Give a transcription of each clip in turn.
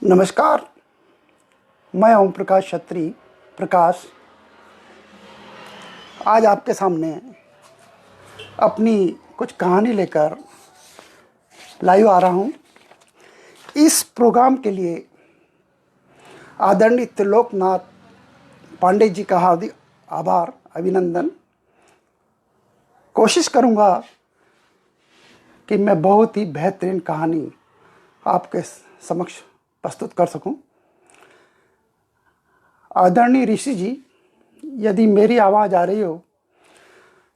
नमस्कार। मैं ओम प्रकाश क्षत्री प्रकाश आज आपके सामने अपनी कुछ कहानी लेकर लाइव आ रहा हूँ। इस प्रोग्राम के लिए आदरणीय त्रिलोकनाथ पांडे जी का हार्दिक आभार अभिनंदन। कोशिश करूँगा कि मैं बहुत ही बेहतरीन कहानी आपके समक्ष प्रस्तुत कर सकूं। आदरणीय ऋषि जी, यदि मेरी आवाज़ आ रही हो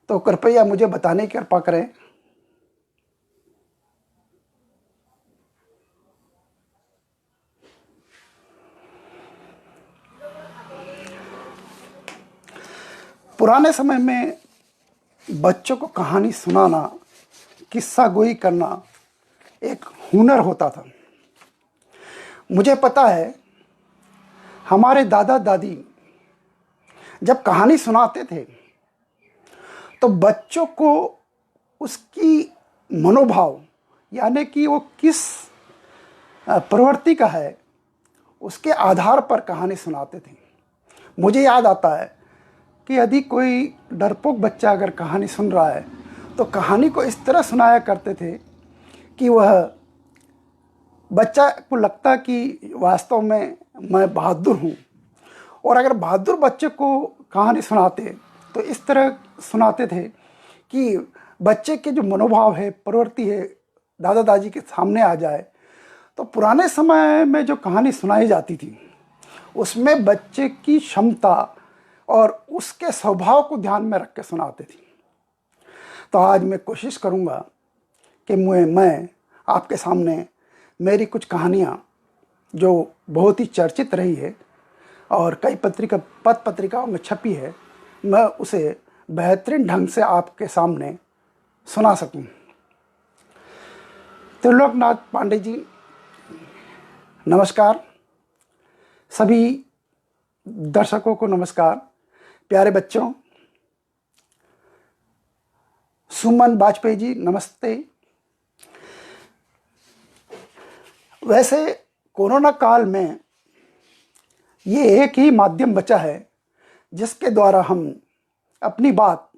तो कृपया मुझे बताने की कृपा करें। पुराने समय में बच्चों को कहानी सुनाना, किस्सा गोई करना एक हुनर होता था। मुझे पता है, हमारे दादा दादी जब कहानी सुनाते थे तो बच्चों को उसकी मनोभाव, यानी कि वो किस प्रवृत्ति का है, उसके आधार पर कहानी सुनाते थे। मुझे याद आता है कि यदि कोई डरपोक बच्चा अगर कहानी सुन रहा है तो कहानी को इस तरह सुनाया करते थे कि वह बच्चा को लगता कि वास्तव में मैं बहादुर हूँ। और अगर बहादुर बच्चे को कहानी सुनाते तो इस तरह सुनाते थे कि बच्चे के जो मनोभाव है, प्रवृत्ति है, दादा दादी के सामने आ जाए। तो पुराने समय में जो कहानी सुनाई जाती थी उसमें बच्चे की क्षमता और उसके स्वभाव को ध्यान में रख के सुनाते थे। तो आज मैं कोशिश करूँगा कि मैं आपके सामने मेरी कुछ कहानियाँ जो बहुत ही चर्चित रही है और कई पत्रिकाओं में छपी है, मैं उसे बेहतरीन ढंग से आपके सामने सुना सकूं। त्रिलोकनाथ पांडे जी, नमस्कार। सभी दर्शकों को नमस्कार। प्यारे बच्चों, सुमन वाजपेयी जी, नमस्ते। वैसे कोरोना काल में ये एक ही माध्यम बचा है जिसके द्वारा हम अपनी बात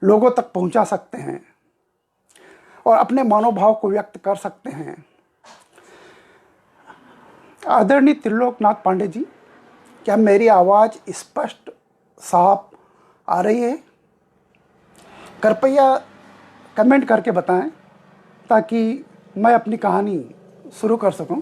लोगों तक पहुंचा सकते हैं और अपने मनोभाव को व्यक्त कर सकते हैं। आदरणीय त्रिलोकनाथ पांडे जी, क्या मेरी आवाज़ स्पष्ट साफ आ रही है? कृपया कमेंट करके बताएं ताकि मैं अपनी कहानी शुरू कर सकूं।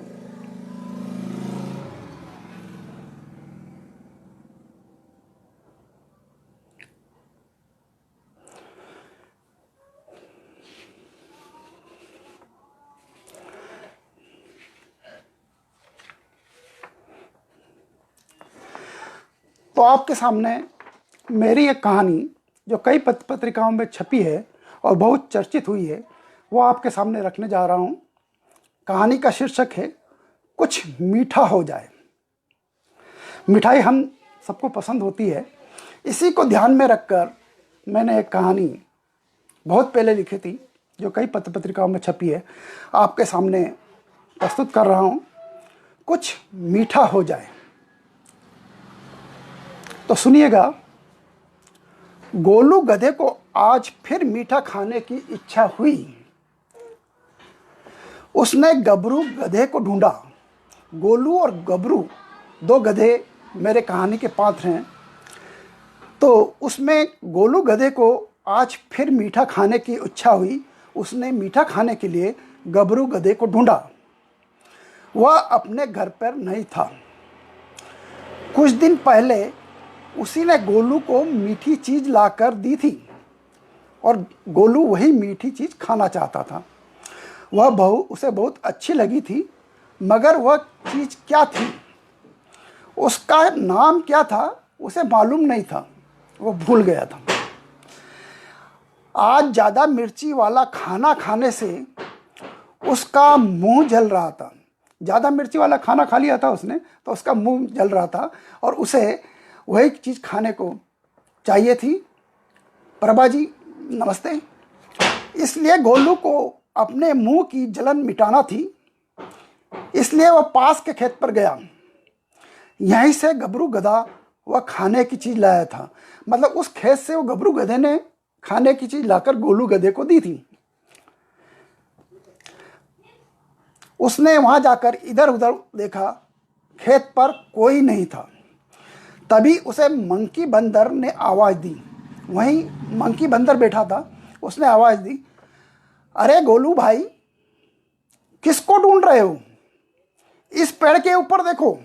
तो आपके सामने मेरी एक कहानी जो कई पत्रिकाओं में छपी है और बहुत चर्चित हुई है, वो आपके सामने रखने जा रहा हूँ। कहानी का शीर्षक है कुछ मीठा हो जाए। मिठाई हम सबको पसंद होती है। इसी को ध्यान में रखकर मैंने एक कहानी बहुत पहले लिखी थी जो कई पत्रिकाओं में छपी है, आपके सामने प्रस्तुत कर रहा हूँ। कुछ मीठा हो जाए। तो सुनिएगा। गोलू गधे को आज फिर मीठा खाने की इच्छा हुई। उसने गबरू गधे को ढूंढा। गोलू और गबरू दो गधे मेरे कहानी के पात्र हैं। तो उसमें गोलू गधे को आज फिर मीठा खाने की इच्छा हुई। उसने मीठा खाने के लिए गबरू गधे को ढूंढा। वह अपने घर पर नहीं था। कुछ दिन पहले उसी ने गोलू को मीठी चीज़ लाकर दी थी और गोलू वही मीठी चीज़ खाना चाहता था। वह उसे बहुत अच्छी लगी थी, मगर वह चीज़ क्या थी, उसका नाम क्या था, उसे मालूम नहीं था। वो भूल गया था। आज ज़्यादा मिर्ची वाला खाना खाने से उसका मुंह जल रहा था। ज़्यादा मिर्ची वाला खाना खा लिया था उसने, तो उसका मुंह जल रहा था और उसे वही चीज़ खाने को चाहिए थी। प्रभा जी, नमस्ते। इसलिए गोलू को अपने मुंह की जलन मिटाना थी। इसलिए वह पास के खेत पर गया। यहीं से गबरू गधा वह खाने की चीज लाया था। मतलब उस खेत से वो गबरू गधे ने खाने की चीज लाकर गोलू गधे को दी थी। उसने वहां जाकर इधर उधर देखा, खेत पर कोई नहीं था। तभी उसे मंकी बंदर ने आवाज दी। वहीं मंकी बंदर बैठा था। उसने आवाज दी, अरे गोलू भाई, किसको ढूंढ रहे हो? इस पेड़ के ऊपर देखो।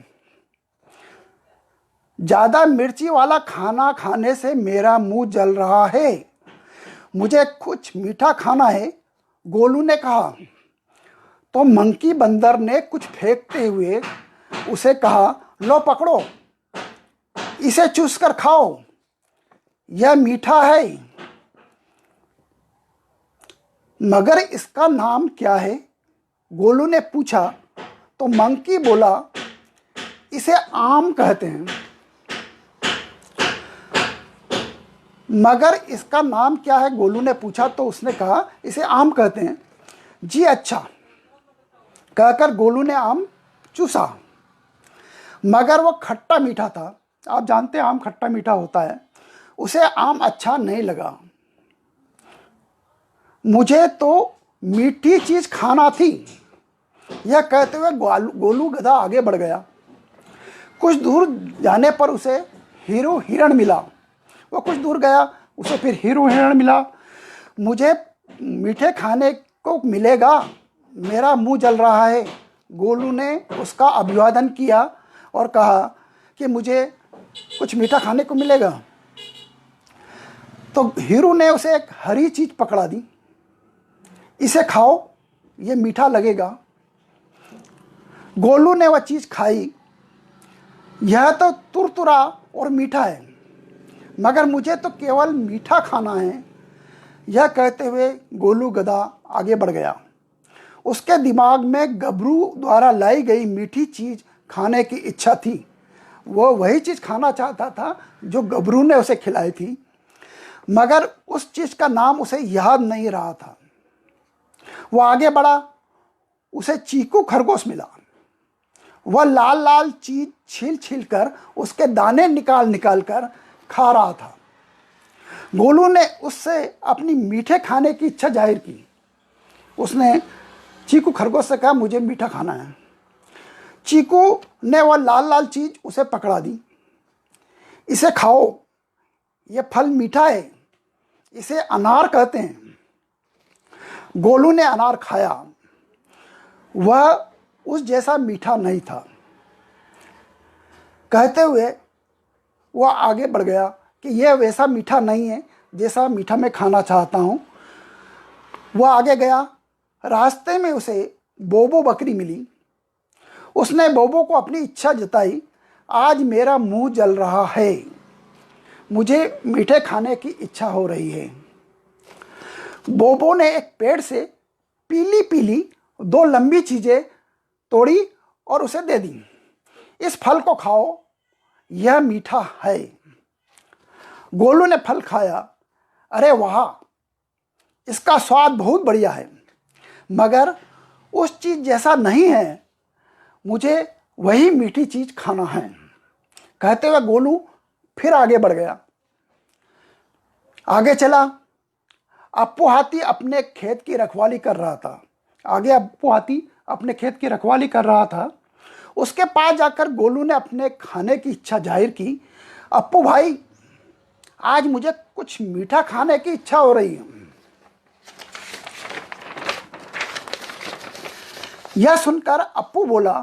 ज्यादा मिर्ची वाला खाना खाने से मेरा मुंह जल रहा है, मुझे कुछ मीठा खाना है, गोलू ने कहा। तो मंकी बंदर ने कुछ फेंकते हुए उसे कहा, लो पकड़ो, इसे चूस कर खाओ, यह मीठा है। मगर इसका नाम क्या है? गोलू ने पूछा। तो मंकी बोला, इसे आम कहते हैं। मगर इसका नाम क्या है? गोलू ने पूछा तो उसने कहा, इसे आम कहते हैं। जी अच्छा, कहकर गोलू ने आम चूसा। मगर वो खट्टा मीठा था। आप जानते हैं आम खट्टा मीठा होता है। उसे आम अच्छा नहीं लगा। मुझे तो मीठी चीज खाना थी, यह कहते हुए गोलू गधा आगे बढ़ गया। कुछ दूर जाने पर उसे हीरो हिरण मिला। वो कुछ दूर गया, उसे फिर हीरो हिरण मिला। मुझे मीठे खाने को मिलेगा, मेरा मुंह जल रहा है। गोलू ने उसका अभिवादन किया और कहा कि मुझे कुछ मीठा खाने को मिलेगा। तो हीरो ने उसे एक हरी चीज पकड़ा दी, इसे खाओ, ये मीठा लगेगा। गोलू ने वह चीज खाई। यह तो तुरतुरा और मीठा है, मगर मुझे तो केवल मीठा खाना है, यह कहते हुए गोलू गधा आगे बढ़ गया। उसके दिमाग में गबरू द्वारा लाई गई मीठी चीज खाने की इच्छा थी। वो वही चीज खाना चाहता था जो गबरू ने उसे खिलाई थी, मगर उस चीज का नाम उसे याद नहीं रहा था। वो आगे बढ़ा, उसे चीकू खरगोश मिला। वह लाल लाल चीज छील छील कर उसके दाने निकाल निकाल कर खा रहा था। गोलू ने उससे अपनी मीठे खाने की इच्छा जाहिर की। उसने चीकू खरगोश से कहा, मुझे मीठा खाना है। चीकू ने वह लाल लाल चीज उसे पकड़ा दी, इसे खाओ, यह फल मीठा है, इसे अनार कहते हैं। गोलू ने अनार खाया। वह उस जैसा मीठा नहीं था। कहते हुए वह आगे बढ़ गया कि यह वैसा मीठा नहीं है जैसा मीठा मैं खाना चाहता हूँ। वह आगे गया। रास्ते में उसे बोबो बकरी मिली। उसने बोबो को अपनी इच्छा जताई, आज मेरा मुंह जल रहा है, मुझे मीठे खाने की इच्छा हो रही है। बोबो ने एक पेड़ से पीली पीली दो लंबी चीजें तोड़ी और उसे दे दी। इस फल को खाओ, यह मीठा है। गोलू ने फल खाया। अरे वाह, इसका स्वाद बहुत बढ़िया है, मगर उस चीज जैसा नहीं है, मुझे वही मीठी चीज खाना है। कहते हुए गोलू फिर आगे बढ़ गया। आगे चला। अप्पू हाथी अपने खेत की रखवाली कर रहा था। आगे अप्पू हाथी अपने खेत की रखवाली कर रहा था। उसके पास जाकर गोलू ने अपने खाने की इच्छा जाहिर की। अप्पू भाई, आज मुझे कुछ मीठा खाने की इच्छा हो रही है। यह सुनकर अप्पू बोला,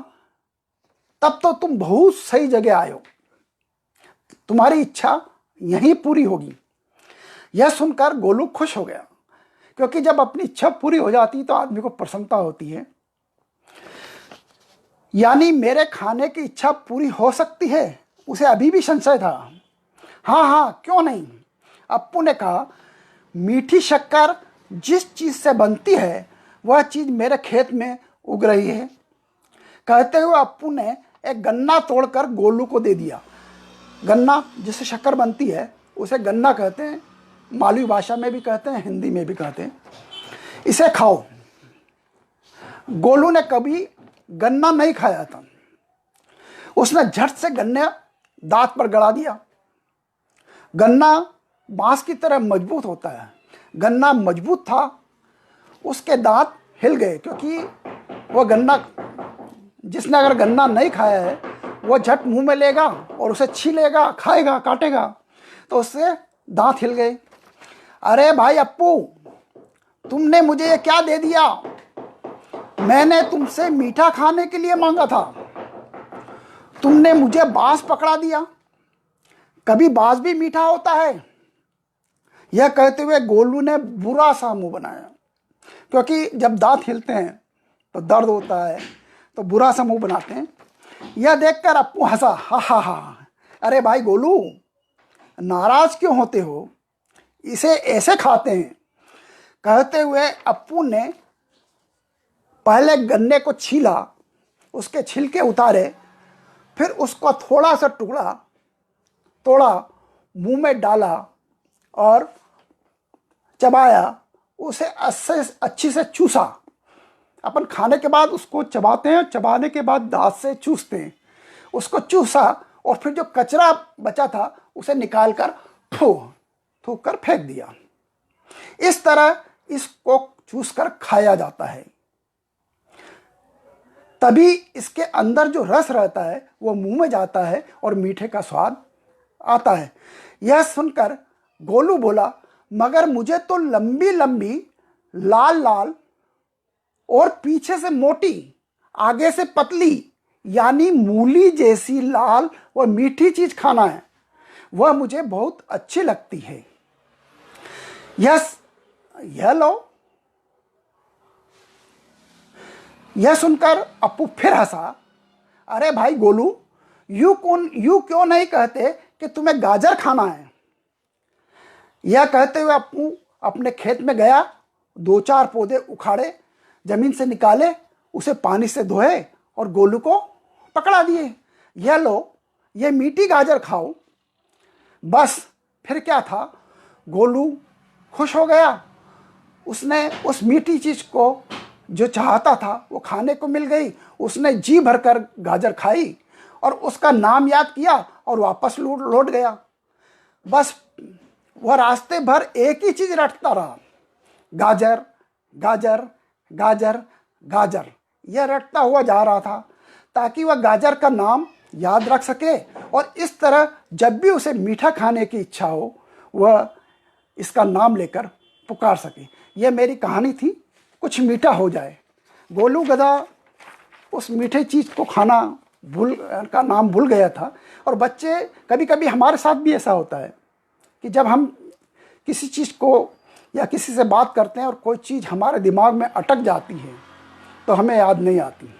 तब तो तुम बहुत सही जगह आए हो, तुम्हारी इच्छा यहीं पूरी होगी। यह सुनकर गोलू खुश हो गया, क्योंकि जब अपनी इच्छा पूरी हो जाती तो आदमी को प्रसन्नता होती है। यानी मेरे खाने की इच्छा पूरी हो सकती है, उसे अभी भी संशय था। हाँ हाँ, क्यों नहीं, अप्पू ने कहा। मीठी शक्कर जिस चीज से बनती है वह चीज मेरे खेत में उग रही है। कहते हुए अप्पू ने एक गन्ना तोड़कर गोलू को दे दिया। गन्ना जिससे शक्कर बनती है उसे गन्ना कहते हैं, मालवी भाषा में भी कहते हैं, हिंदी में भी कहते हैं। इसे खाओ। गोलू ने कभी गन्ना नहीं खाया था, उसने झट से गन्ने दांत पर गड़ा दिया। गन्ना बांस की तरह मजबूत होता है, गन्ना मजबूत था, उसके दांत हिल गए, क्योंकि वह गन्ना, जिसने अगर गन्ना नहीं खाया है वह झट मुंह में लेगा और उसे छीलेगा, खाएगा, काटेगा, तो उससे दांत हिल गए। अरे भाई अप्पू, तुमने मुझे ये क्या दे दिया? मैंने तुमसे मीठा खाने के लिए मांगा था, तुमने मुझे बांस पकड़ा दिया। कभी बांस भी मीठा होता है? यह कहते हुए गोलू ने बुरा सा मुंह बनाया, क्योंकि जब दांत हिलते हैं तो दर्द होता है, तो बुरा सा मुंह बनाते हैं। यह देखकर अप्पू हंसा, हा हा हा। अरे भाई गोलू, नाराज क्यों होते हो? इसे ऐसे खाते हैं। कहते हुए अप्पू ने पहले गन्ने को छीला, उसके छिलके उतारे, फिर उसका थोड़ा सा टुकड़ा तोड़ा, मुंह में डाला और चबाया, उसे अच्छी से चूसा। अपन खाने के बाद उसको चबाते हैं, चबाने के बाद दांत से चूसते हैं। उसको चूसा और फिर जो कचरा बचा था उसे निकाल कर थूक कर फेंक दिया। इस तरह इसको चूस कर खाया जाता है। तभी इसके अंदर जो रस रहता है वो मुंह में जाता है और मीठे का स्वाद आता है। यह सुनकर गोलू बोला, मगर मुझे तो लंबी लंबी, लाल लाल और पीछे से मोटी, आगे से पतली, यानी मूली जैसी लाल और मीठी चीज खाना है, वह मुझे बहुत अच्छी लगती है। यह लो। यह सुनकर अप्पू फिर हंसा। अरे भाई गोलू, यू क्यों नहीं कहते कि तुम्हें गाजर खाना है? यह कहते हुए अप्पू अपने खेत में गया, 2-4 पौधे उखाड़े, जमीन से निकाले, उसे पानी से धोए और गोलू को पकड़ा दिए। यह लो, यह मीठी गाजर खाओ। बस फिर क्या था, गोलू खुश हो गया। उसने उस मीठी चीज को जो चाहता था वो खाने को मिल गई। उसने जी भरकर गाजर खाई और उसका नाम याद किया और वापस लौट गया। बस वह रास्ते भर एक ही चीज रटता रहा, गाजर गाजर गाजर गाजर। यह रटता हुआ जा रहा था ताकि वह गाजर का नाम याद रख सके और इस तरह जब भी उसे मीठा खाने की इच्छा हो वह इसका नाम लेकर पुकार सके। यह मेरी कहानी थी, कुछ मीठा हो जाए। गोलू गधा उस मीठे चीज़ को खाना का नाम भूल गया था। और बच्चे, कभी कभी हमारे साथ भी ऐसा होता है कि जब हम किसी चीज़ को या किसी से बात करते हैं और कोई चीज़ हमारे दिमाग में अटक जाती है तो हमें याद नहीं आती।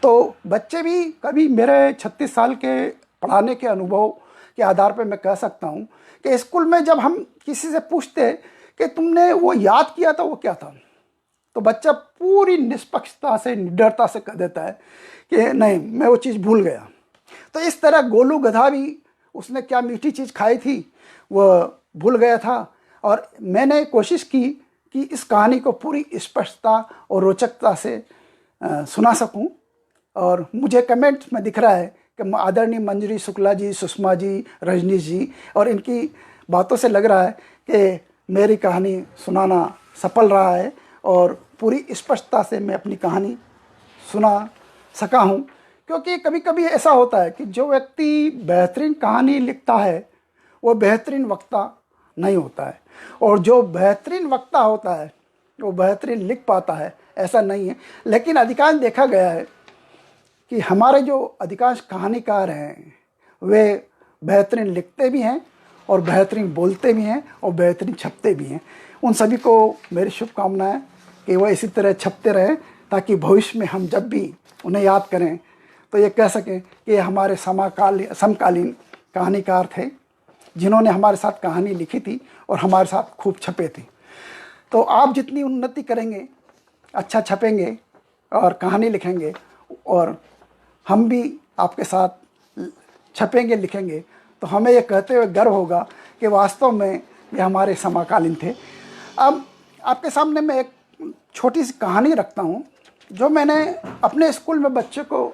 तो बच्चे भी कभी, मेरे 36 साल के पढ़ाने के अनुभव के आधार पर मैं कह सकता हूँ कि स्कूल में जब हम किसी से पूछते कि तुमने वो याद किया था वो क्या था, तो बच्चा पूरी निष्पक्षता से, निडरता से कह देता है कि नहीं, मैं वो चीज़ भूल गया। तो इस तरह गोलू गधा भी, उसने क्या मीठी चीज़ खाई थी वह भूल गया था। और मैंने कोशिश की कि इस कहानी को पूरी स्पष्टता और रोचकता से सुना सकूं। और मुझे कमेंट में दिख रहा है कि आदरणीय मंजरी शुक्ला जी, सुषमा जी, रजनीश जी, और इनकी बातों से लग रहा है कि मेरी कहानी सुनाना सफल रहा है और पूरी स्पष्टता से मैं अपनी कहानी सुना सका हूँ। क्योंकि कभी कभी ऐसा होता है कि जो व्यक्ति बेहतरीन कहानी लिखता है वो बेहतरीन वक्ता नहीं होता है, और जो बेहतरीन वक्ता होता है वो बेहतरीन लिख पाता है, ऐसा नहीं है। लेकिन अधिकांश देखा गया है कि हमारे जो अधिकांश कहानीकार हैं वे बेहतरीन लिखते भी हैं और बेहतरीन बोलते भी हैं और बेहतरीन छपते भी हैं। उन सभी को मेरी शुभकामनाएं कि वह इसी तरह छपते रहें, ताकि भविष्य में हम जब भी उन्हें याद करें तो ये कह सकें कि हमारे समकालीन कहानीकार थे जिन्होंने हमारे साथ कहानी लिखी थी और हमारे साथ खूब छपे थे। तो आप जितनी उन्नति करेंगे, अच्छा छपेंगे और कहानी लिखेंगे, और हम भी आपके साथ छपेंगे, लिखेंगे, तो हमें ये कहते हुए गर्व होगा कि वास्तव में ये हमारे समकालीन थे। अब आपके सामने मैं एक छोटी सी कहानी रखता हूँ जो मैंने अपने स्कूल में बच्चे को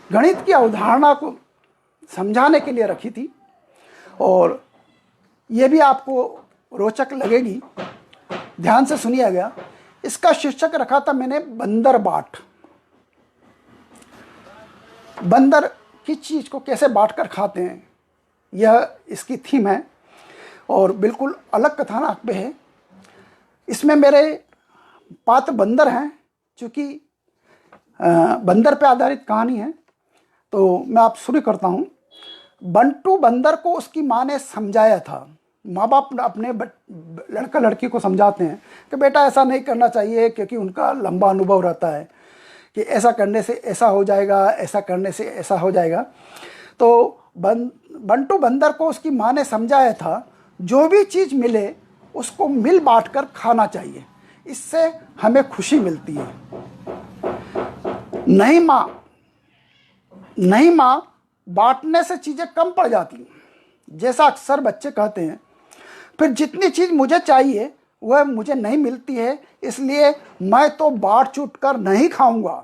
गणित की अवधारणा को समझाने के लिए रखी थी, और ये भी आपको रोचक लगेगी, ध्यान से सुनिएगा। इसका शीर्षक रखा था मैंने बंदर बाट। बंदर किस चीज़ को कैसे बांट कर खाते हैं, यह इसकी थीम है, और बिल्कुल अलग कथानक पे है। इसमें मेरे पात्र बंदर हैं, चूँकि बंदर पे आधारित कहानी है, तो मैं आप शुरू करता हूँ। बंटू बंदर को उसकी माँ ने समझाया था। माँ बाप अपने लड़का लड़की को समझाते हैं कि बेटा ऐसा नहीं करना चाहिए, क्योंकि उनका लंबा अनुभव रहता है कि ऐसा करने से ऐसा हो जाएगा, ऐसा करने से ऐसा हो जाएगा। तो बंटू बंदर को उसकी माँ ने समझाया था, जो भी चीज़ मिले उसको मिल बांट कर खाना चाहिए, इससे हमें खुशी मिलती है। नहीं माँ, बांटने से चीज़ें कम पड़ जाती, जैसा अक्सर बच्चे कहते हैं। फिर जितनी चीज़ मुझे चाहिए वह मुझे नहीं मिलती है, इसलिए मैं तो बांट चूट कर नहीं खाऊंगा,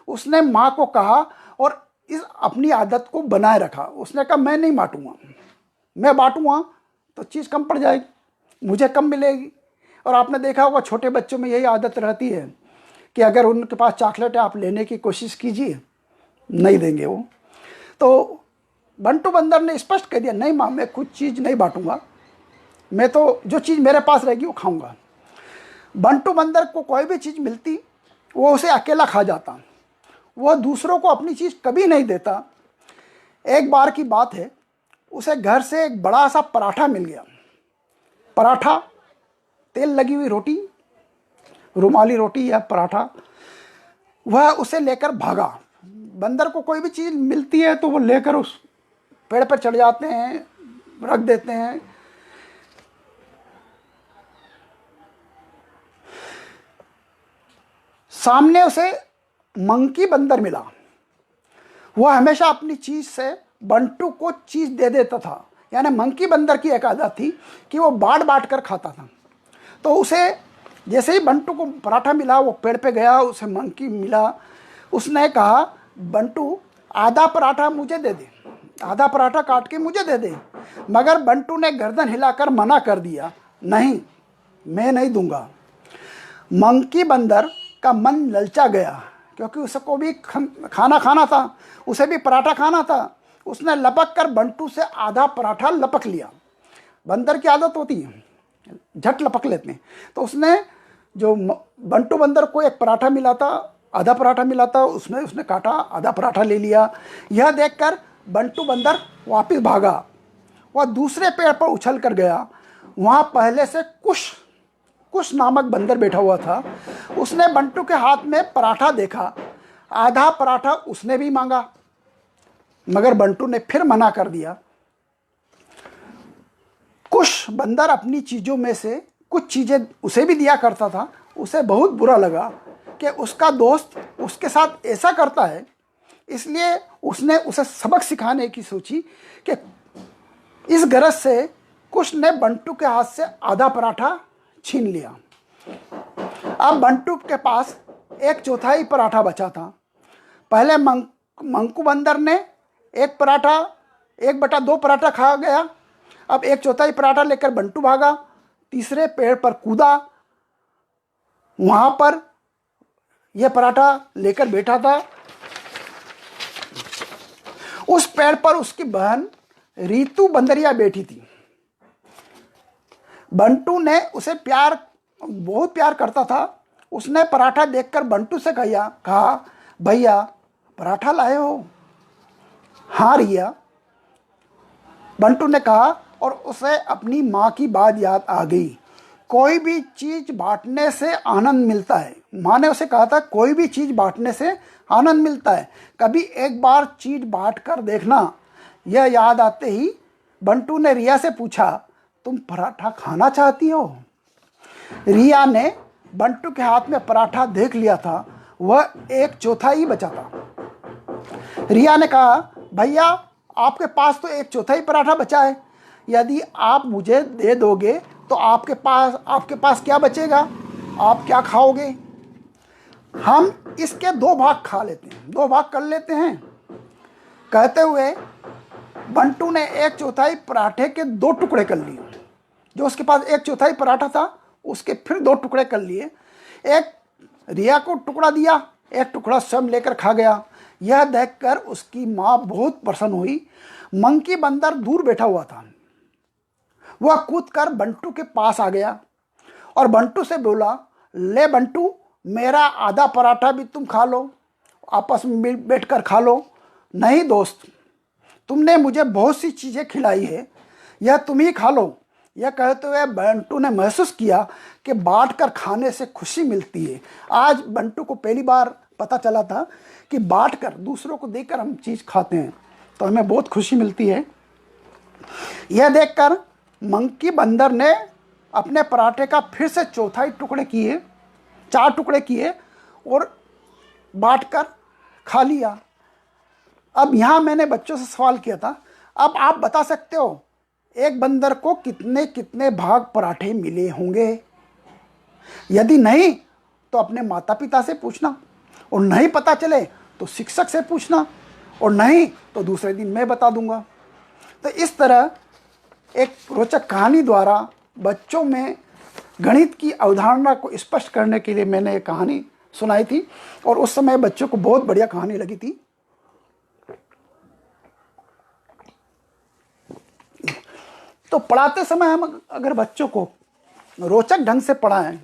उसने माँ को कहा, और इस अपनी आदत को बनाए रखा। उसने कहा मैं नहीं बांटूंगा, मैं बांटूंगा तो चीज़ कम पड़ जाएगी, मुझे कम मिलेगी। और आपने देखा होगा छोटे बच्चों में यही आदत रहती है कि अगर उनके पास चॉकलेट है, आप लेने की कोशिश कीजिए, नहीं देंगे वो। तो बंटू बंदर ने स्पष्ट कह दिया, नहीं माँ, मैं कुछ चीज़ नहीं बांटूंगा, मैं तो जो चीज़ मेरे पास रहेगी वो खाऊंगा। बंटू बंदर को कोई भी चीज़ मिलती वो उसे अकेला खा जाता, वह दूसरों को अपनी चीज़ कभी नहीं देता। एक बार की बात है, उसे घर से एक बड़ा सा पराठा मिल गया। पराठा, तेल लगी हुई रोटी, रुमाली रोटी या पराठा, वह उसे लेकर भागा। बंदर को कोई भी चीज़ मिलती है तो वो लेकर उस पेड़ पर चढ़ जाते हैं, रख देते हैं। सामने उसे मंकी बंदर मिला। वह हमेशा अपनी चीज़ से बंटू को चीज़ दे देता था। यानी मंकी बंदर की एक आदत थी कि वो बांट बांट कर खाता था। तो उसे जैसे ही बंटू को पराठा मिला, वो पेड़ पे गया, उसे मंकी मिला, उसने कहा बंटू आधा पराठा मुझे दे दे, आधा पराठा काट के मुझे दे दे। मगर बंटू ने गर्दन हिलाकर मना कर दिया, नहीं, मैं नहीं दूंगा। मंकी बंदर का मन ललचा गया, क्योंकि उसको भी खाना खाना था, उसे भी पराठा खाना था। उसने लपक कर बंटू से आधा पराठा लपक लिया। बंदर की आदत होती है, झट लपक लेते हैं। तो उसने जो बंटू बंदर को एक पराठा मिला था, आधा पराठा मिला था, उसमें उसने काटा, आधा पराठा ले लिया। यह देखकर बंटू बंदर वापस भागा। वह दूसरे पेड़ पर उछल कर गया। वहाँ पहले से कुश नामक बंदर बैठा हुआ था। उसने बंटू के हाथ में पराठा देखा, आधा पराठा उसने भी मांगा, मगर बंटू ने फिर मना कर दिया। कुश बंदर अपनी चीज़ों में से कुछ चीज़ें उसे भी दिया करता था। उसे बहुत बुरा लगा कि उसका दोस्त उसके साथ ऐसा करता है, इसलिए उसने उसे सबक सिखाने की सोची कि इस गरज से कुश ने बंटू के हाथ से आधा पराठा छीन लिया। अब बंटू के पास 1/4 पराठा बचा था। पहले मंकू बंदर ने 1/2 पराठा खा गया। अब 1/4 पराठा लेकर बंटू भागा, तीसरे पेड़ पर कूदा। वहां पर यह पराठा लेकर बैठा था। उस पेड़ पर उसकी बहन रीतू बंदरिया बैठी थी। बंटू ने उसे बहुत प्यार करता था। उसने पराठा देखकर बंटू से कहा, भैया पराठा लाए हो? हाँ रिया, बंटू ने कहा, और उसे अपनी माँ की बात याद आ गई। कोई भी चीज़ बांटने से आनंद मिलता है। माँ ने उसे कहा था कोई भी चीज़ बांटने से आनंद मिलता है, कभी एक बार चीज़ बांट कर देखना। यह याद आते ही बंटू ने रिया से पूछा, तुम पराठा खाना चाहती हो? रिया ने बंटू के हाथ में पराठा देख लिया था, वह 1/4 बचा था। रिया ने कहा, भैया आपके पास तो 1/4 पराठा बचा है, यदि आप मुझे दे दोगे तो आपके पास क्या बचेगा? आप क्या खाओगे? हम इसके दो भाग खा लेते हैं, दो भाग कर लेते हैं। कहते हुए बंटू ने एक चौथाई पराठे के दो टुकड़े कर लिए। जो उसके पास एक चौथाई पराठा था उसके फिर दो टुकड़े कर लिए। एक रिया को टुकड़ा दिया, एक टुकड़ा स्वयं लेकर खा गया। यह देखकर उसकी माँ बहुत प्रसन्न हुई। मंकी बंदर दूर बैठा हुआ था। वह कूदकर बंटू के पास आ गया और बंटू से बोला, ले बंटू, मेरा आधा पराठा भी तुम खा लो, आपस में बैठकर खा लो। नहीं दोस्त, तुमने मुझे बहुत सी चीज़ें खिलाई है, यह तुम ही खा लो। यह कहते हुए बंटू ने महसूस किया कि बांटकर खाने से खुशी मिलती है। आज बंटू को पहली बार पता चला था कि बांटकर, दूसरों को देकर हम चीज़ खाते हैं तो हमें बहुत खुशी मिलती है। यह देखकर मंकी बंदर ने अपने पराठे का फिर से चौथाई टुकड़े किए, 4 टुकड़े किए और बांटकर खा लिया। अब यहाँ मैंने बच्चों से सवाल किया था, अब आप बता सकते हो एक बंदर को कितने कितने भाग पराठे मिले होंगे? यदि नहीं तो अपने माता पिता से पूछना, और नहीं पता चले तो शिक्षक से पूछना, और नहीं तो दूसरे दिन मैं बता दूंगा। तो इस तरह एक रोचक कहानी द्वारा बच्चों में गणित की अवधारणा को स्पष्ट करने के लिए मैंने एक कहानी सुनाई थी, और उस समय बच्चों को बहुत बढ़िया कहानी लगी थी। तो पढ़ाते समय हम अगर बच्चों को रोचक ढंग से पढ़ाएं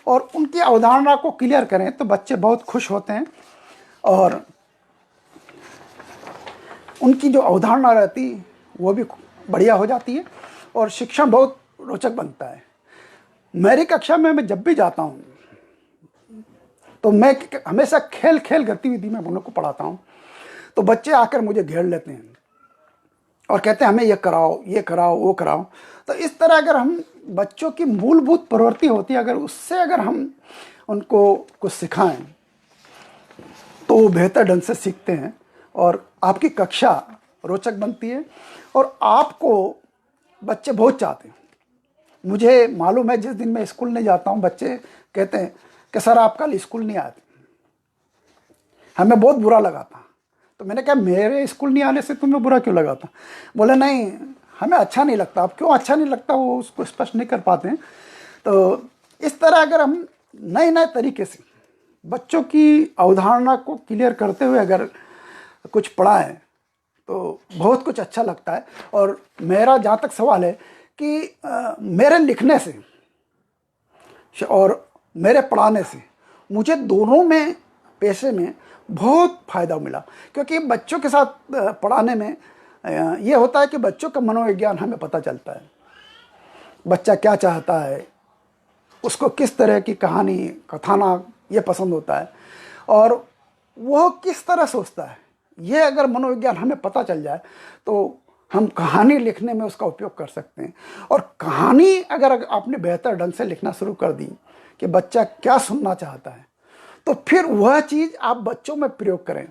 और उनकी अवधारणा को क्लियर करें तो बच्चे बहुत खुश होते हैं और उनकी जो अवधारणा रहती है वो भी बढ़िया हो जाती है और शिक्षण बहुत रोचक बनता है। मेरी कक्षा में मैं जब भी जाता हूँ तो मैं हमेशा खेल खेल गतिविधि में उन लोग को पढ़ाता हूँ। तो बच्चे आकर मुझे घेर लेते हैं और कहते हैं हमें ये कराओ, ये कराओ, वो कराओ। तो इस तरह अगर हम बच्चों की मूलभूत प्रवृत्ति होती है, अगर उससे अगर हम उनको कुछ सिखाएं तो वो बेहतर ढंग से सीखते हैं और आपकी कक्षा रोचक बनती है और आपको बच्चे बहुत चाहते हैं। मुझे मालूम है जिस दिन मैं स्कूल नहीं जाता हूँ बच्चे कहते हैं कि सर आप कल स्कूल नहीं आते। हमें बहुत बुरा लगा था। तो मैंने कहा मेरे स्कूल नहीं आने से तुम्हें बुरा क्यों लगा था? बोले नहीं, हमें अच्छा नहीं लगता। अब क्यों अच्छा नहीं लगता वो उसको स्पष्ट नहीं कर पाते हैं। तो इस तरह अगर हम नए नए तरीके से बच्चों की अवधारणा को क्लियर करते हुए अगर कुछ पढ़ाएं तो बहुत कुछ अच्छा लगता है। और मेरा जहाँ तक सवाल है कि मेरे लिखने से और मेरे पढ़ाने से मुझे दोनों में पेशे में बहुत फ़ायदा मिला, क्योंकि बच्चों के साथ पढ़ाने में ये होता है कि बच्चों का मनोविज्ञान हमें पता चलता है। बच्चा क्या चाहता है, उसको किस तरह की कहानी कथाना ये पसंद होता है और वह किस तरह सोचता है। ये अगर मनोविज्ञान हमें पता चल जाए तो हम कहानी लिखने में उसका उपयोग कर सकते हैं। और कहानी अगर आपने बेहतर ढंग से लिखना शुरू कर दी कि बच्चा क्या सुनना चाहता है तो फिर वह चीज़ आप बच्चों में प्रयोग करें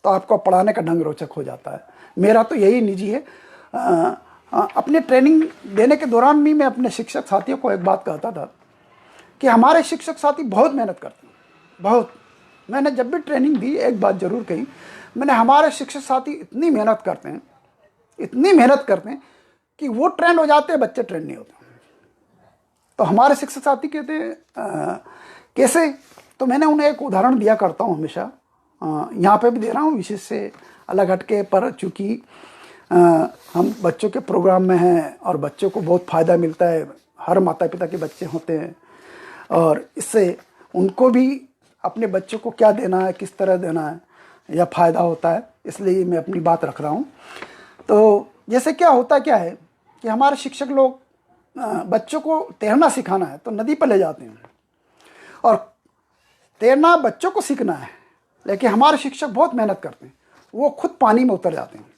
तो आपको पढ़ाने का ढंग रोचक हो जाता है। मेरा तो यही निजी है। अपने ट्रेनिंग देने के दौरान भी मैं अपने शिक्षक साथियों को एक बात कहता था कि हमारे शिक्षक साथी बहुत मेहनत करते हैं, बहुत। मैंने जब भी ट्रेनिंग दी एक बात ज़रूर कही, मैंने हमारे शिक्षक साथी इतनी मेहनत करते हैं, इतनी मेहनत करते हैं कि वो ट्रेंड हो जाते हैं, बच्चे ट्रेंड नहीं होते। तो हमारे शिक्षक साथी कहते हैं कैसे? तो मैंने उन्हें एक उदाहरण दिया करता हूँ हमेशा, यहाँ पे भी दे रहा हूँ विशेष से अलग हटके पर, चूँकि हम बच्चों के प्रोग्राम में हैं और बच्चों को बहुत फ़ायदा मिलता है। हर माता पिता के बच्चे होते हैं और इससे उनको भी अपने बच्चों को क्या देना है, किस तरह देना है, यह फ़ायदा होता है। इसलिए मैं अपनी बात रख रहा हूँ। तो जैसे क्या होता क्या है कि हमारे शिक्षक लोग बच्चों को तैरना सिखाना है तो नदी पर ले जाते हैं और तैरना बच्चों को सीखना है, लेकिन हमारे शिक्षक बहुत मेहनत करते हैं, वो खुद पानी में उतर जाते हैं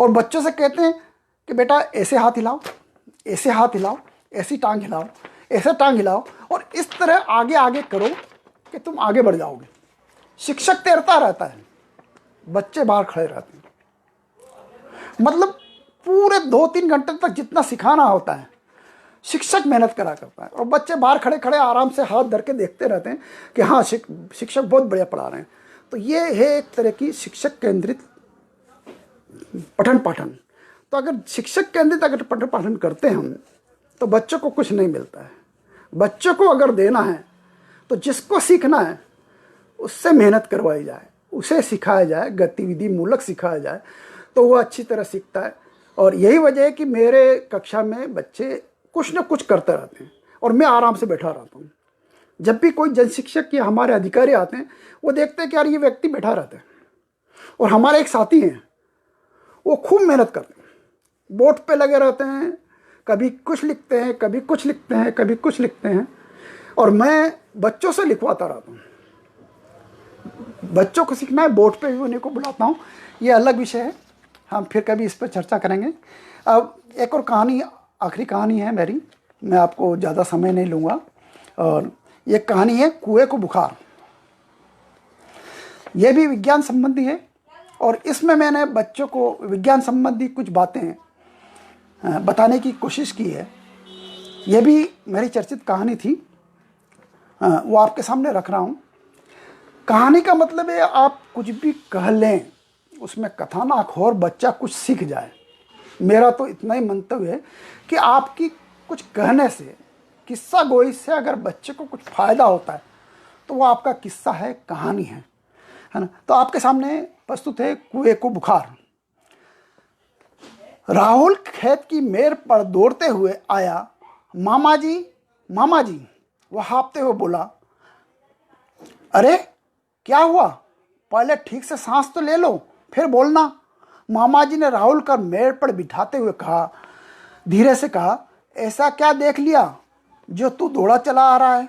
और बच्चों से कहते हैं कि बेटा ऐसे हाथ हिलाओ, ऐसे हाथ हिलाओ, ऐसी टांग हिलाओ, ऐसे टांग हिलाओ और इस तरह आगे आगे करो कि तुम आगे बढ़ जाओगे। शिक्षक तैरता रहता है, बच्चे बाहर खड़े रहते हैं। मतलब पूरे 2-3 घंटे तक जितना सिखाना होता है शिक्षक मेहनत करा करता है और बच्चे बाहर खड़े खड़े आराम से हाथ धर के देखते रहते हैं कि हाँ शिक्षक बहुत बढ़िया पढ़ा रहे हैं। तो ये है एक तरह की शिक्षक केंद्रित पठन पाठन। तो अगर शिक्षक केंद्रित अगर पठन पाठन करते हैं हम, तो बच्चों को कुछ नहीं मिलता है। बच्चों को अगर देना है तो जिसको सीखना है उससे मेहनत करवाई जाए, उसे सिखाया जाए, गतिविधि मूलक सिखाया जाए, तो वो अच्छी तरह सीखता है। और यही वजह है कि मेरे कक्षा में बच्चे कुछ न कुछ करते रहते हैं और मैं आराम से बैठा रहता हूँ। जब भी कोई जन शिक्षक या हमारे अधिकारी आते हैं, वो देखते हैं कि यार ये व्यक्ति बैठा रहता है। और हमारे एक साथी हैं, वो खूब मेहनत करते हैं, बोर्ड पे लगे रहते हैं, कभी कुछ लिखते हैं, कभी कुछ लिखते हैं, कभी कुछ लिखते हैं, और मैं बच्चों से लिखवाता रहता हूँ। बच्चों को सीखना है, बोर्ड पे भी उन्हीं को बुलाता हूँ, ये अलग विषय है, हम फिर कभी इस पर चर्चा करेंगे। अब एक और कहानी, आखिरी कहानी है मेरी, मैं आपको ज़्यादा समय नहीं लूँगा। और ये कहानी है कुएं को बुखार। ये भी विज्ञान संबंधी है और इसमें मैंने बच्चों को विज्ञान संबंधी कुछ बातें बताने की कोशिश की है। ये भी मेरी चर्चित कहानी थी, वो आपके सामने रख रहा हूँ। कहानी का मतलब है आप कुछ भी कह लें, उसमें कथानक हो और बच्चा कुछ सीख जाए। मेरा तो इतना ही मंतव्य है कि आपकी कुछ कहने से, किस्सा गोई से अगर बच्चे को कुछ फ़ायदा होता है तो वो आपका किस्सा है, कहानी है ना। तो आपके सामने प्रस्तुत है कुएं को बुखार। राहुल खेत की मेड़ पर दौड़ते हुए आया। मामा जी, मामा जी, वह हाँफते हुए बोला। अरे क्या हुआ, पहले ठीक से सांस तो ले लो, फिर बोलना। मामा जी ने राहुल का मेड़ पर बिठाते हुए कहा, धीरे से कहा, ऐसा क्या देख लिया जो तू दौड़ा चला आ रहा है।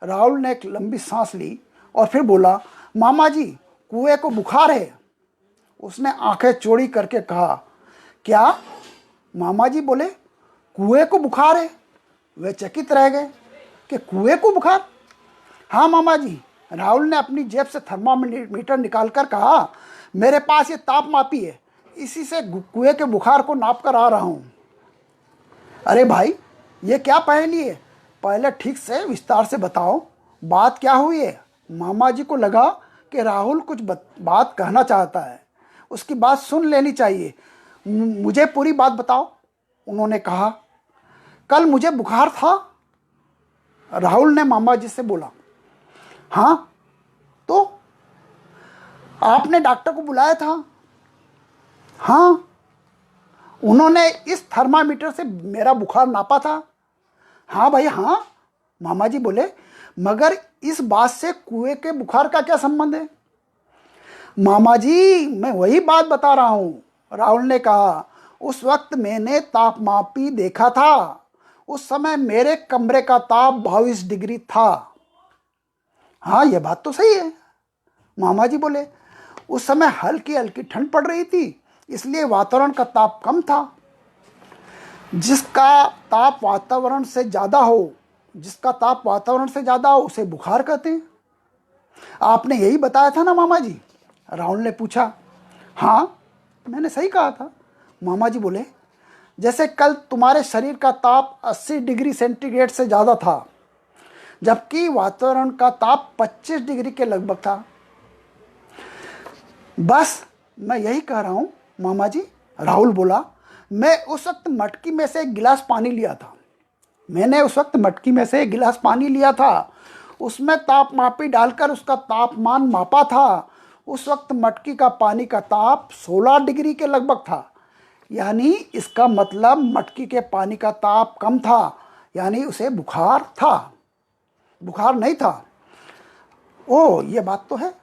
राहुल ने एक लंबी सांस ली और फिर बोला, मामा जी, कुएं को बुखार है। उसने आंखें चौड़ी करके कहा, क्या? मामा जी बोले, कुएं को बुखार है। वे चकित रह गए कि कुएं को बुखार? हाँ मामा जी। राहुल ने अपनी जेब से थर्मामीटर निकालकर कहा, मेरे पास ये ताप मापी है, इसी से कुएं के बुखार को नाप कर आ रहा हूँ। अरे भाई, ये क्या पहेली है? पहले ठीक से विस्तार से बताओ, बात क्या हुई है। मामा जी को लगा कि राहुल कुछ बात कहना चाहता है, उसकी बात सुन लेनी चाहिए। मुझे पूरी बात बताओ, उन्होंने कहा। कल मुझे बुखार था, राहुल ने मामा जी से बोला। हाँ तो आपने डॉक्टर को बुलाया था? हाँ, उन्होंने इस थर्मामीटर से मेरा बुखार नापा था। हाँ भाई हाँ, मामा जी बोले, मगर इस बात से कुएं के बुखार का क्या संबंध है? मामा जी, मैं वही बात बता रहा हूँ, राहुल ने कहा। उस वक्त मैंने तापमापी देखा था, उस समय मेरे कमरे का ताप 22 डिग्री था। हाँ, यह बात तो सही है, मामा जी बोले। उस समय हल्की हल्की ठंड पड़ रही थी, इसलिए वातावरण का ताप कम था। जिसका ताप वातावरण से ज़्यादा हो, उसे बुखार कहते हैं। आपने यही बताया था ना मामा जी? राहुल ने पूछा। हाँ, मैंने सही कहा था, मामा जी बोले। जैसे कल तुम्हारे शरीर का ताप 80 डिग्री सेंटीग्रेड से ज़्यादा था, जबकि वातावरण का ताप 25 डिग्री के लगभग था। बस मैं यही कह रहा हूँ मामा जी, राहुल बोला। मैं उस वक्त मटकी में से एक गिलास पानी लिया था, उसमें तापमापी डालकर उसका तापमान मापा था। उस वक्त मटकी का पानी का ताप 16 डिग्री के लगभग था, यानी इसका मतलब मटकी के पानी का ताप कम था, यानी उसे बुखार था, बुखार नहीं था। ओह, ये बात तो है,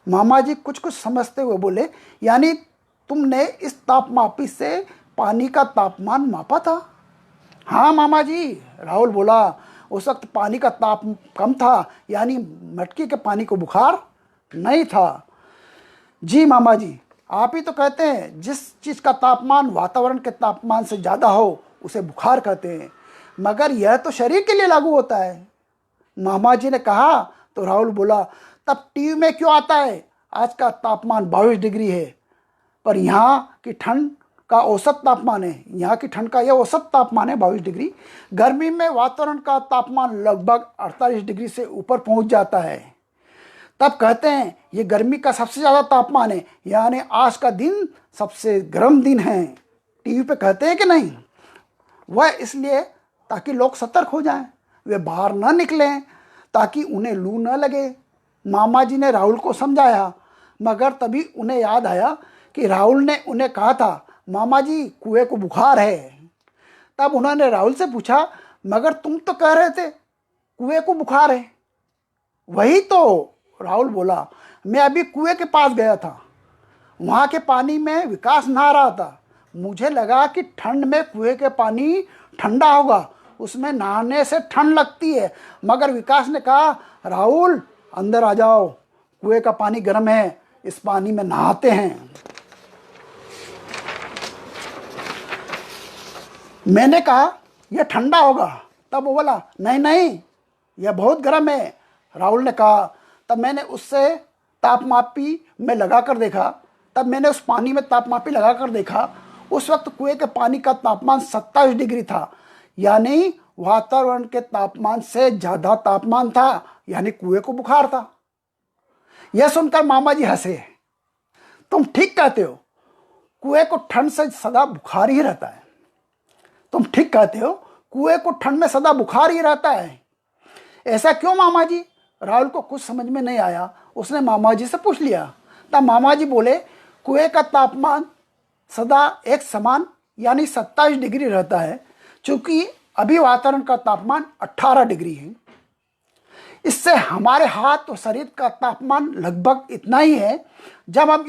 मामा जी कुछ कुछ समझते हुए बोले। यानी तुमने इस तापमापी से पानी का तापमान मापा था? हाँ मामा जी, राहुल बोला। उस वक्त पानी का ताप कम था, यानी मटकी के पानी को बुखार नहीं था। जी मामा जी, आप ही तो कहते हैं जिस चीज़ का तापमान वातावरण के तापमान से ज़्यादा हो उसे बुखार कहते हैं, मगर यह तो शरीर के लिए लागू होता है, मामा जी ने कहा। तो राहुल बोला, तब टीवी में क्यों आता है आज का तापमान 22 डिग्री है, पर यहाँ की ठंड का औसत तापमान है, यहाँ की ठंड का यह औसत तापमान है 22 डिग्री। गर्मी में वातावरण का तापमान लगभग 48 डिग्री से ऊपर पहुंच जाता है। तब कहते हैं ये गर्मी का सबसे ज़्यादा तापमान है, यानी आज का दिन सबसे गर्म दिन है। टीवी पे कहते हैं कि नहीं, वह इसलिए ताकि लोग सतर्क हो जाएं, वे बाहर न निकलें ताकि उन्हें लू न लगे। मामा जी ने राहुल को समझाया, मगर तभी उन्हें याद आया कि राहुल ने उन्हें कहा था, मामा जी कुएं को बुखार है। तब उन्होंने राहुल से पूछा, मगर तुम तो कह रहे थे कुएं को बुखार है। वही तो, राहुल बोला, मैं अभी कुएं के पास गया था, वहाँ के पानी में विकास नहा रहा था। मुझे लगा कि ठंड में कुएं के पानी ठंडा होगा, उसमें नहाने से ठंड लगती है। मगर विकास ने कहा, राहुल अंदर आ जाओ, कुएं का पानी गर्म है, इस पानी में नहाते हैं। मैंने कहा यह ठंडा होगा। तब वो बोला, नहीं नहीं, यह बहुत गर्म है। राहुल ने कहा। तब मैंने उससे तापमापी में लगा कर देखा। तब मैंने उस पानी में तापमापी लगा कर देखा। उस वक्त कुएं के पानी का तापमान 27 डिग्री था, यानी वातावरण के तापमान से ज़्यादा तापमान था, यानी कुएं को बुखार था। यह सुनकर मामा जी हंसे। तुम ठीक कहते हो, कुएं को ठंड से सदा बुखार ही रहता है। तुम ठीक कहते हो, कुएं को ठंड में सदा बुखार ही रहता है। ऐसा क्यों मामा जी? राहुल को कुछ समझ में नहीं आया। उसने मामा जी से पूछ लिया। तब मामा जी बोले, कुएं का तापमान सदा एक समान यानी 27 डिग्री रहता है, क्योंकि अभी वातावरण का तापमान 18 डिग्री है। इससे हमारे हाथ और शरीर का तापमान लगभग इतना ही है। जब हम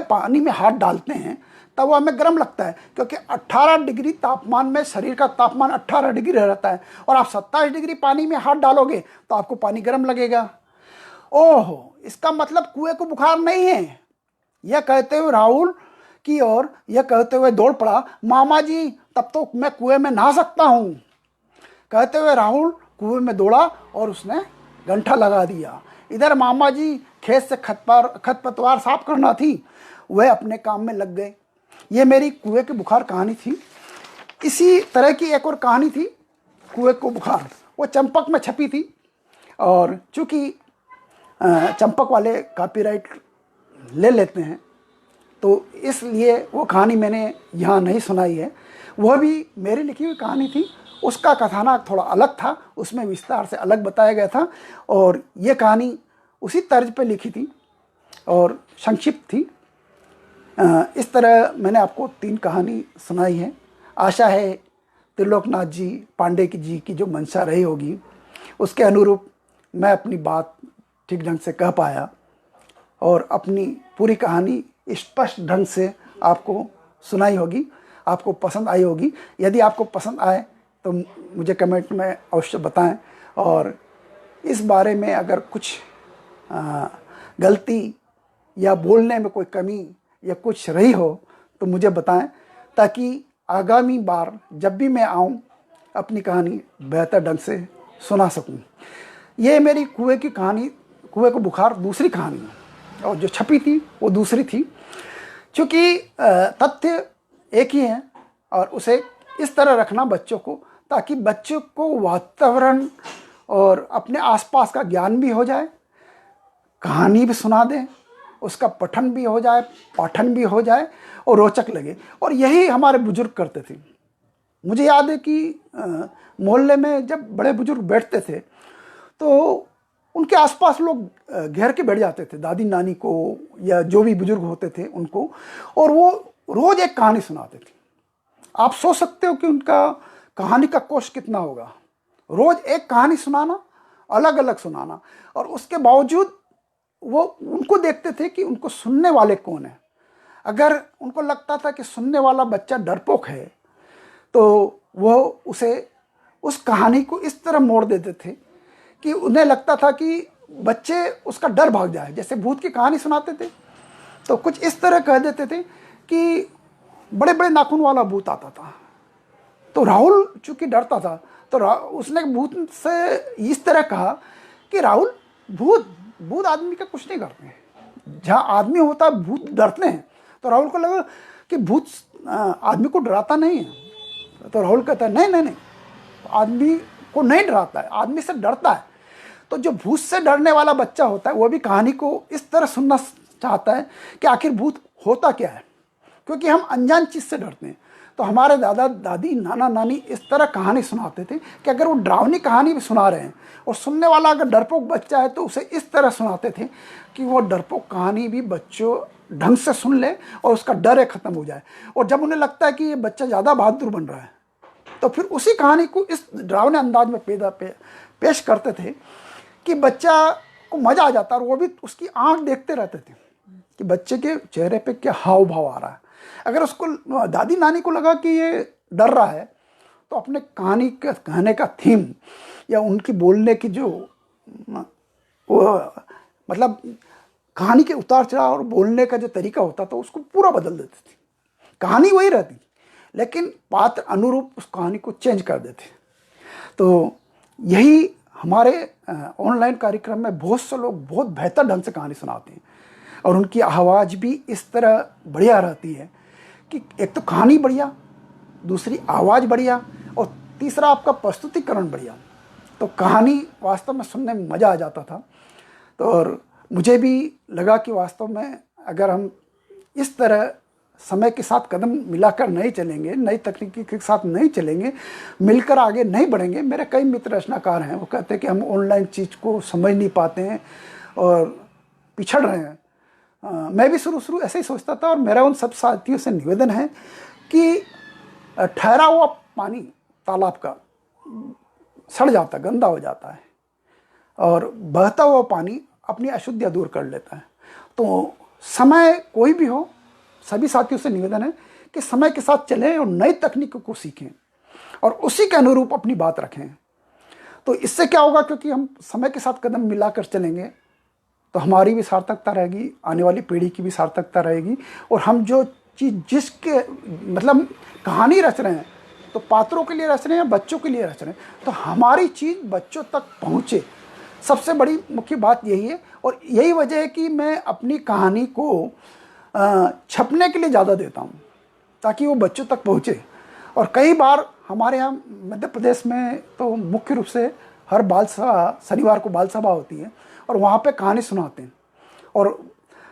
पानी में हाथ डालते हैं तब वो हमें गर्म लगता है, क्योंकि 18 डिग्री तापमान में शरीर का तापमान 18 डिग्री रहता है, और आप 27 डिग्री पानी में हाथ डालोगे तो आपको पानी गर्म लगेगा। ओहो, इसका मतलब कुएं को बुखार नहीं है। यह कहते हुए राहुल की ओर यह कहते हुए दौड़ पड़ा, मामा जी तब तो मैं कुएं में नहा सकता हूँ। कहते हुए राहुल कुएं में दौड़ा और उसने घंटा लगा दिया। इधर मामा जी खेत से खरपतवार साफ करना थी, वह अपने काम में लग गए। ये मेरी कुएं के बुखार कहानी थी। इसी तरह की एक और कहानी थी, कुएं को बुखार। वो चंपक में छपी थी, और चूँकि चंपक वाले कॉपीराइट ले लेते हैं, तो इसलिए वो कहानी मैंने यहाँ नहीं सुनाई है। वह भी मेरी लिखी हुई कहानी थी। उसका कथानक थोड़ा अलग था, उसमें विस्तार से अलग बताया गया था, और ये कहानी उसी तर्ज पे लिखी थी और संक्षिप्त थी। इस तरह मैंने आपको 3 कहानी सुनाई है। आशा है त्रिलोकनाथ जी पांडे जी की जो मंशा रही होगी, उसके अनुरूप मैं अपनी बात ठीक ढंग से कह पाया और अपनी पूरी कहानी स्पष्ट ढंग से आपको सुनाई होगी, आपको पसंद आई होगी। यदि आपको पसंद आए तो मुझे कमेंट में अवश्य बताएं, और इस बारे में अगर कुछ गलती या बोलने में कोई कमी या कुछ रही हो तो मुझे बताएं, ताकि आगामी बार जब भी मैं आऊं अपनी कहानी बेहतर ढंग से सुना सकूं। ये मेरी कुएं की कहानी, कुएं को बुखार दूसरी कहानी है, और जो छपी थी वो दूसरी थी। क्योंकि तथ्य एक ही है, और उसे इस तरह रखना बच्चों को, ताकि बच्चों को वातावरण और अपने आसपास का ज्ञान भी हो जाए, कहानी भी सुना दें, उसका पठन भी हो जाए, पाठन भी हो जाए और रोचक लगे। और यही हमारे बुजुर्ग करते थे। मुझे याद है कि मोहल्ले में जब बड़े बुजुर्ग बैठते थे तो उनके आसपास लोग घेर के बैठ जाते थे, दादी नानी को या जो भी बुजुर्ग होते थे उनको, और वो रोज़ एक कहानी सुनाते थे। आप सोच सकते हो कि उनका कहानी का कोश कितना होगा। रोज़ एक कहानी सुनाना, अलग अलग सुनाना, और उसके बावजूद वो उनको देखते थे कि उनको सुनने वाले कौन है। अगर उनको लगता था कि सुनने वाला बच्चा डरपोक है तो वो उसे उस कहानी को इस तरह मोड़ देते थे कि उन्हें लगता था कि बच्चे उसका डर भाग जाए। जैसे भूत की कहानी सुनाते थे तो कुछ इस तरह कह देते थे कि बड़े बड़े नाखून वाला भूत आता था। तो राहुल चूँकि डरता था तो उसने भूत से इस तरह कहा कि राहुल, भूत आदमी का कुछ नहीं करते हैं। जहाँ आदमी होता है भूत डरते हैं, तो राहुल को लगा कि भूत आदमी को डराता नहीं है। तो राहुल कहता है नहीं नहीं नहीं, आदमी को नहीं डराता है, आदमी से डरता है। तो जो भूत से डरने वाला बच्चा होता है वो भी कहानी को इस तरह सुनना चाहता है कि आखिर भूत होता क्या है, क्योंकि हम अनजान चीज़ से डरते हैं। तो हमारे दादा दादी नाना नानी इस तरह कहानी सुनाते थे कि अगर वो डरावनी कहानी भी सुना रहे हैं और सुनने वाला अगर डरपोक बच्चा है तो उसे इस तरह सुनाते थे कि वो डरपोक कहानी भी बच्चों ढंग से सुन ले और उसका डर ख़त्म हो जाए। और जब उन्हें लगता है कि ये बच्चा ज़्यादा बहादुर बन रहा है तो फिर उसी कहानी को इस डरावने अंदाज में पेश करते थे कि बच्चा को मज़ा आ जाता और वो भी उसकी आंख देखते रहते थे कि बच्चे के चेहरे पे क्या हाव भाव आ रहा है। अगर उसको दादी नानी को लगा कि ये डर रहा है तो अपने कहानी के कहने का थीम या उनकी बोलने की जो मतलब कहानी के उतार चढ़ाव और बोलने का जो तरीका होता था उसको पूरा बदल देते थे। कहानी वही रहती लेकिन पात्र अनुरूप उस कहानी को चेंज कर देते। तो यही हमारे ऑनलाइन कार्यक्रम में बहुत से लोग बहुत बेहतर ढंग से कहानी सुनाते हैं और उनकी आवाज़ भी इस तरह बढ़िया रहती है कि एक तो कहानी बढ़िया, दूसरी आवाज़ बढ़िया और तीसरा आपका प्रस्तुतिकरण बढ़िया। तो कहानी वास्तव में सुनने में मज़ा आ जाता था। तो और मुझे भी लगा कि वास्तव में अगर हम इस तरह समय के साथ कदम मिलाकर नहीं चलेंगे, नई तकनीकी के साथ नहीं चलेंगे, मिलकर आगे नहीं बढ़ेंगे। मेरे कई मित्र रचनाकार हैं, वो कहते हैं कि हम ऑनलाइन चीज़ को समझ नहीं पाते हैं और पिछड़ रहे हैं। मैं भी शुरू ऐसे ही सोचता था और मेरा उन सब साथियों से निवेदन है कि ठहरा हुआ पानी तालाब का सड़ जाता, गंदा हो जाता है और बहता हुआ पानी अपनी अशुद्धियाँ दूर कर लेता है। तो समय कोई भी हो, सभी साथियों से निवेदन है कि समय के साथ चलें और नई तकनीकों को सीखें और उसी के अनुरूप अपनी बात रखें। तो इससे क्या होगा, क्योंकि हम समय के साथ कदम मिलाकर चलेंगे तो हमारी भी सार्थकता रहेगी, आने वाली पीढ़ी की भी सार्थकता रहेगी। और हम जो चीज़ जिसके मतलब कहानी रच रहे हैं तो पात्रों के लिए रच रहे हैं, बच्चों के लिए रच रहे हैं, तो हमारी चीज़ बच्चों तक पहुँचे, सबसे बड़ी मुख्य बात यही है। और यही वजह है कि मैं अपनी कहानी को छपने के लिए ज़्यादा देता हूँ ताकि वो बच्चों तक पहुँचे। और कई बार हमारे यहाँ मध्य प्रदेश में तो मुख्य रूप से हर बाल सभा, शनिवार को बाल सभा होती है और वहाँ पे कहानी सुनाते हैं। और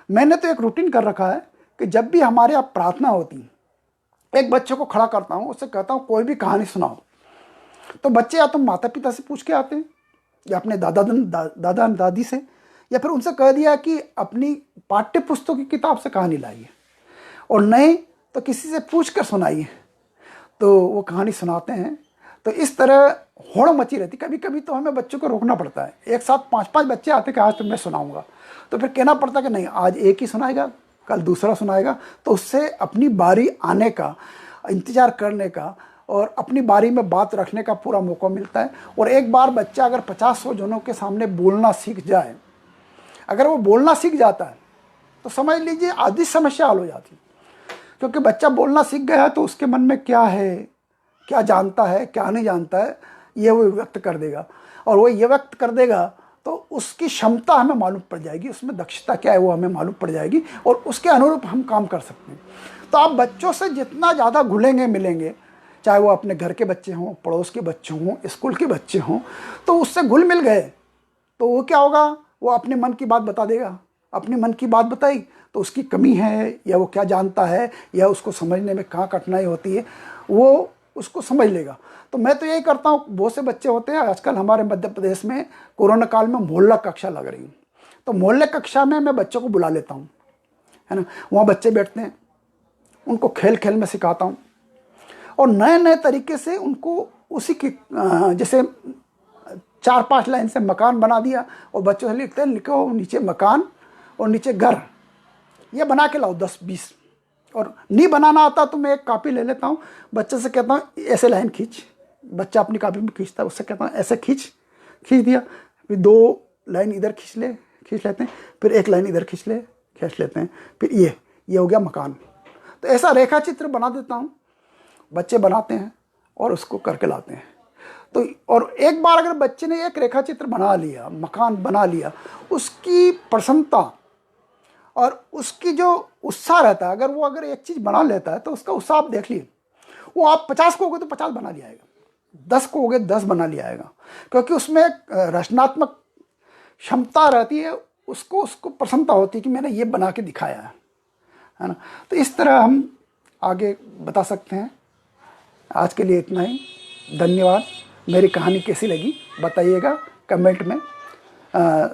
मैंने तो एक रूटीन कर रखा है कि जब भी हमारे यहाँ प्रार्थना होती है, एक बच्चे को खड़ा करता हूँ, उससे कहता हूँ कोई भी कहानी सुनाओ। तो बच्चे या तो माता पिता से पूछ के आते हैं या अपने दादा दादी से, या फिर उनसे कह दिया कि अपनी पाठ्य पुस्तक की किताब से कहानी लाइए, और नहीं तो किसी से पूछ कर सुनाइए। तो वो कहानी सुनाते हैं। तो इस तरह होड़ मची रहती। कभी कभी तो हमें बच्चों को रोकना पड़ता है, एक साथ 5-5 बच्चे आते कि आज तो मैं सुनाऊंगा, तो फिर कहना पड़ता कि नहीं, आज एक ही सुनाएगा, कल दूसरा सुनाएगा। तो उससे अपनी बारी आने का, इंतज़ार करने का और अपनी बारी में बात रखने का पूरा मौका मिलता है। और एक बार बच्चा अगर 50-100 जनों के सामने बोलना सीख जाए, अगर वो बोलना सीख जाता है तो समझ लीजिए आधी समस्या हल हो जाती है। क्योंकि बच्चा बोलना सीख गया है तो उसके मन में क्या है, क्या जानता है, क्या नहीं जानता है, ये वो व्यक्त कर देगा। और वो ये व्यक्त कर देगा तो उसकी क्षमता हमें मालूम पड़ जाएगी, उसमें दक्षता क्या है वो हमें मालूम पड़ जाएगी और उसके अनुरूप हम काम कर सकते हैं। तो आप बच्चों से जितना ज़्यादा घुलेंगे मिलेंगे, चाहे वो अपने घर के बच्चे हों, पड़ोस के बच्चे हों, स्कूल के बच्चे हों, तो उससे घुल मिल गए तो वो क्या होगा, वो अपने मन की बात बता देगा। अपने मन की बात बताई तो उसकी कमी है या वो क्या जानता है या उसको समझने में कहाँ कठिनाई होती है, वो उसको समझ लेगा। तो मैं तो यही करता हूँ। बहुत से बच्चे होते हैं आजकल हमारे मध्य प्रदेश में, कोरोना काल में मोहल्ला कक्षा लग रही, तो मोहल्ले कक्षा में मैं बच्चों को बुला लेता हूँ, है ना। वहाँ बच्चे बैठते हैं, उनको खेल खेल में सिखाता हूँ और नए नए तरीके से उनको उसी की जैसे 4-5 लाइन से मकान बना दिया और बच्चों से लिखते हैं, लिखो नीचे मकान और नीचे घर, ये बना के लाओ 10-20। और नहीं बनाना आता तो मैं एक कॉपी ले लेता हूँ, बच्चे से कहता हूँ ऐसे लाइन खींच, बच्चा अपनी कॉपी में खींचता है, उससे कहता हूँ ऐसे खींच दिया, फिर 2 लाइन इधर खींच लेते हैं, फिर 1 लाइन इधर खींच लेते हैं, फिर ये हो गया मकान। तो ऐसा रेखा चित्र बना देता हूँ, बच्चे बनाते हैं और उसको करके लाते हैं। तो और एक बार अगर बच्चे ने एक रेखा चित्र बना लिया, मकान बना लिया, उसकी प्रसन्नता और उसकी जो उत्साह रहता है, अगर एक चीज़ बना लेता है तो उसका उत्साह आप देख लिए, वो आप 50 को हो गए तो 50 बना लिया आएगा, 10 को हो गए 10 बना लिया आएगा, क्योंकि उसमें एक रचनात्मक क्षमता रहती है, उसको प्रसन्नता होती है कि मैंने ये बना के दिखाया है ना। तो इस तरह हम आगे बता सकते हैं। आज के लिए इतना ही, धन्यवाद। मेरी कहानी कैसी लगी बताइएगा कमेंट में।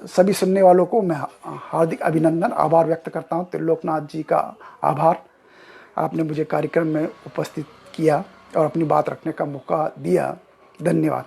सभी सुनने वालों को मैं हार्दिक अभिनंदन, आभार व्यक्त करता हूँ। त्रिलोकनाथ जी का आभार, आपने मुझे कार्यक्रम में उपस्थित किया और अपनी बात रखने का मौका दिया। धन्यवाद।